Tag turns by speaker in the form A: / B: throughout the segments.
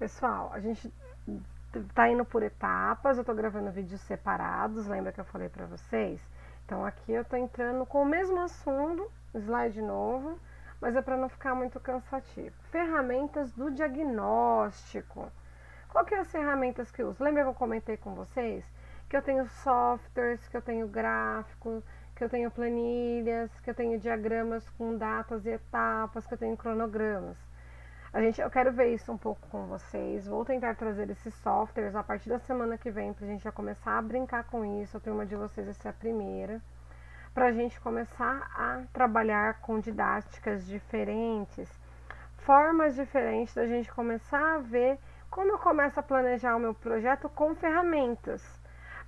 A: Pessoal, a gente tá indo por etapas, eu tô gravando vídeos separados, lembra que eu falei pra vocês? Então aqui eu tô entrando com o mesmo assunto, slide novo, mas é para não ficar muito cansativo. Ferramentas do diagnóstico. Qual que é as ferramentas que eu uso? Lembra que eu comentei com vocês? Que eu tenho softwares, que eu tenho gráficos, que eu tenho planilhas, que eu tenho diagramas com datas e etapas, que eu tenho cronogramas. Eu quero ver isso um pouco com vocês. Vou tentar trazer esses softwares a partir da semana que vem pra gente já começar a brincar com isso. A turma de vocês vai ser a primeira. Pra gente começar a trabalhar com didáticas diferentes, formas diferentes da gente começar a ver como eu começo a planejar o meu projeto com ferramentas.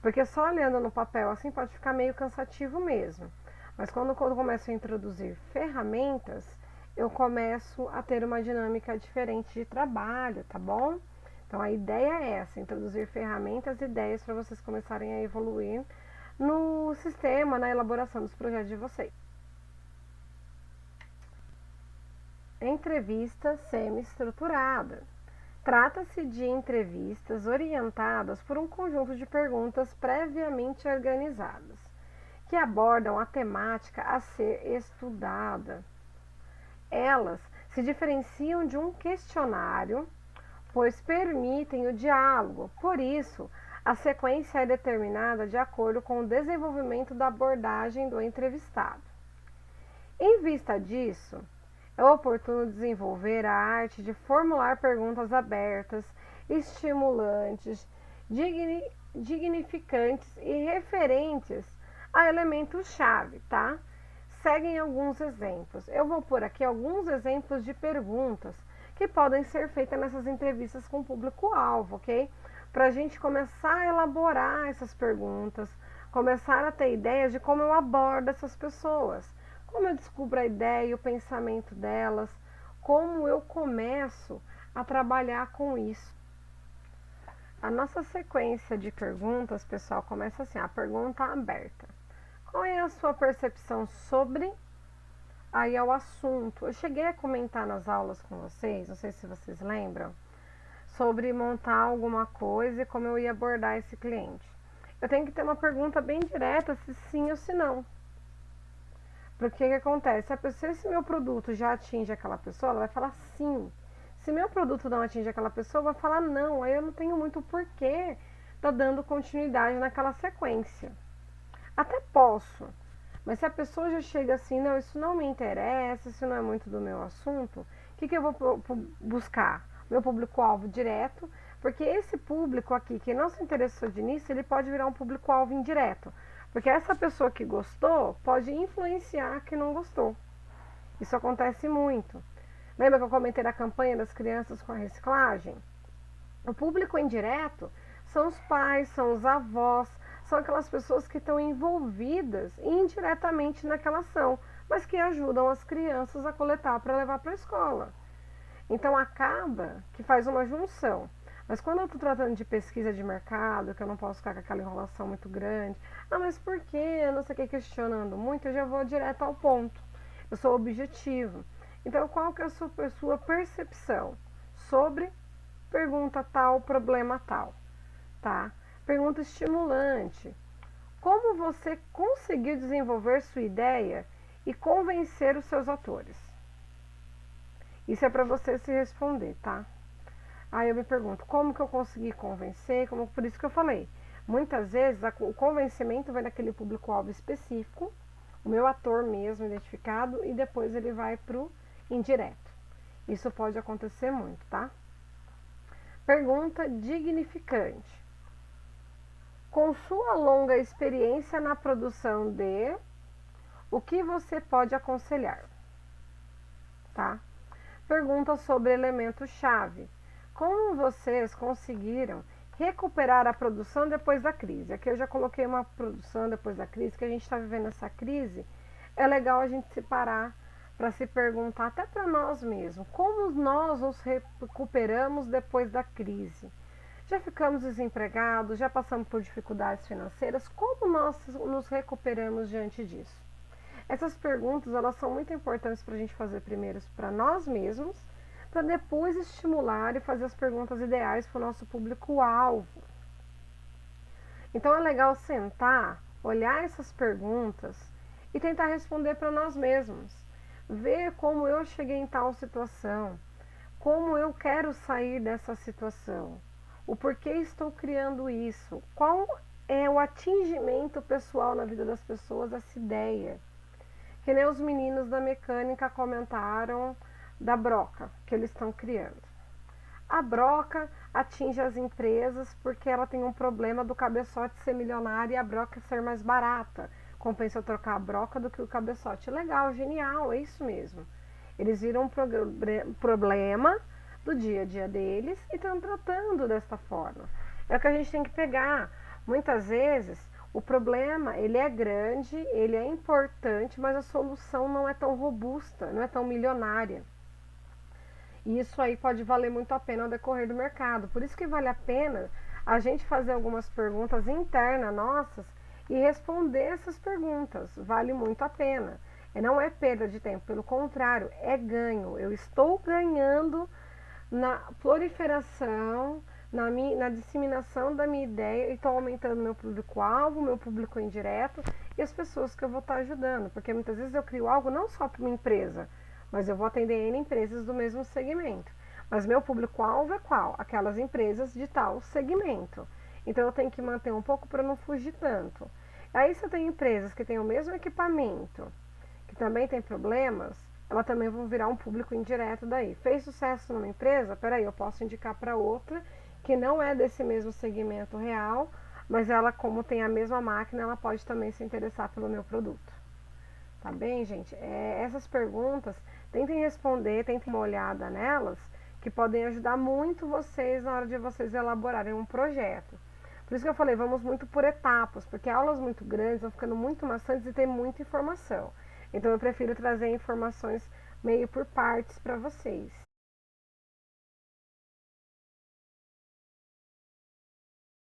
A: Porque só olhando no papel assim pode ficar meio cansativo mesmo. Mas quando eu começo a introduzir ferramentas, eu começo a ter uma dinâmica diferente de trabalho, tá bom? Então a ideia é essa, introduzir ferramentas e ideias para vocês começarem a evoluir no sistema, na elaboração dos projetos de vocês. Entrevista semi-estruturada. Trata-se de entrevistas orientadas por um conjunto de perguntas previamente organizadas, que abordam a temática a ser estudada. Elas se diferenciam de um questionário, pois permitem o diálogo. Por isso, a sequência é determinada de acordo com o desenvolvimento da abordagem do entrevistado. Em vista disso, é oportuno desenvolver a arte de formular perguntas abertas, estimulantes, dignificantes e referentes a elementos-chave, tá? Seguem alguns exemplos. Eu vou pôr aqui alguns exemplos de perguntas que podem ser feitas nessas entrevistas com o público-alvo, ok? Para a gente começar a elaborar essas perguntas, começar a ter ideias de como eu abordo essas pessoas, como eu descubro a ideia e o pensamento delas, como eu começo a trabalhar com isso. A nossa sequência de perguntas, pessoal, começa assim, a pergunta aberta. Qual é a sua percepção sobre aí é o assunto? Eu cheguei a comentar nas aulas com vocês, não sei se vocês lembram, sobre montar alguma coisa e como eu ia abordar esse cliente. Eu tenho que ter uma pergunta bem direta, se sim ou se não. Porque o que acontece? Se meu produto já atinge aquela pessoa, ela vai falar sim. Se meu produto não atinge aquela pessoa, vai falar não. Aí eu não tenho muito porquê tá dando continuidade naquela sequência. Até posso, mas se a pessoa já chega assim, não, isso não me interessa, isso não é muito do meu assunto, o que eu vou buscar? Meu público-alvo direto, porque esse público aqui, que não se interessou de início, ele pode virar um público-alvo indireto. Porque essa pessoa que gostou pode influenciar quem não gostou. Isso acontece muito. Lembra que eu comentei da campanha das crianças com a reciclagem? O público indireto são os pais, são os avós, são aquelas pessoas que estão envolvidas indiretamente naquela ação, mas que ajudam as crianças a coletar para levar para a escola. Então acaba que faz uma junção. Mas quando eu estou tratando de pesquisa de mercado, que eu não posso ficar com aquela enrolação muito grande, mas por que? Não sei o que, questionando muito, eu já vou direto ao ponto. Eu sou objetivo. Então qual que é a sua percepção sobre pergunta tal, problema tal, tá? Pergunta estimulante. Como você conseguiu desenvolver sua ideia e convencer os seus atores? Isso é para você se responder, tá? Aí eu me pergunto, como que eu consegui convencer? Por isso que eu falei, muitas vezes o convencimento vai daquele público-alvo específico, o meu ator mesmo identificado, e depois ele vai pro indireto. Isso pode acontecer muito, tá? Pergunta dignificante. Com sua longa experiência na produção de, o que você pode aconselhar? Tá? Pergunta sobre elemento-chave. Como vocês conseguiram recuperar a produção depois da crise? Aqui eu já coloquei uma produção depois da crise, que a gente está vivendo essa crise. É legal a gente se parar para se perguntar, até para nós mesmos, como nós nos recuperamos depois da crise? Já ficamos desempregados, já passamos por dificuldades financeiras, como nós nos recuperamos diante disso? Essas perguntas, elas são muito importantes para a gente fazer primeiro para nós mesmos, para depois estimular e fazer as perguntas ideais para o nosso público-alvo. Então é legal sentar, olhar essas perguntas e tentar responder para nós mesmos. Ver como eu cheguei em tal situação, como eu quero sair dessa situação, o porquê estou criando isso, qual é o atingimento pessoal na vida das pessoas dessa ideia. Que nem os meninos da mecânica comentaram da broca que eles estão criando. A broca atinge as empresas porque ela tem um problema do cabeçote ser milionário e a broca ser mais barata. Compensa eu trocar a broca do que o cabeçote. Legal, genial, é isso mesmo. Eles viram um problema do dia a dia deles e estão tratando desta forma. É o que a gente tem que pegar. Muitas vezes o problema ele é grande, ele é importante, mas a solução não é tão robusta, não é tão milionária. E isso aí pode valer muito a pena ao decorrer do mercado. Por isso que vale a pena a gente fazer algumas perguntas internas nossas e responder essas perguntas. Vale muito a pena. E não é perda de tempo, pelo contrário, é ganho. Eu estou ganhando na proliferação, na disseminação da minha ideia e estou aumentando meu público-alvo, meu público indireto e as pessoas que eu vou estar ajudando. Porque muitas vezes eu crio algo não só para uma empresa, mas eu vou atender N empresas do mesmo segmento. Mas meu público-alvo é qual? Aquelas empresas de tal segmento. Então eu tenho que manter um pouco para não fugir tanto. Aí se eu tenho empresas que têm o mesmo equipamento, que também tem problemas, ela também vão virar um público indireto daí. Fez sucesso numa empresa? Peraí, eu posso indicar para outra que não é desse mesmo segmento real, mas ela, como tem a mesma máquina, ela pode também se interessar pelo meu produto. Tá bem, gente? Essas perguntas, tentem responder, tentem uma olhada nelas, que podem ajudar muito vocês na hora de vocês elaborarem um projeto. Por isso que eu falei, vamos muito por etapas, porque aulas muito grandes vão ficando muito maçantes e tem muita informação. Então eu prefiro trazer informações meio por partes para vocês.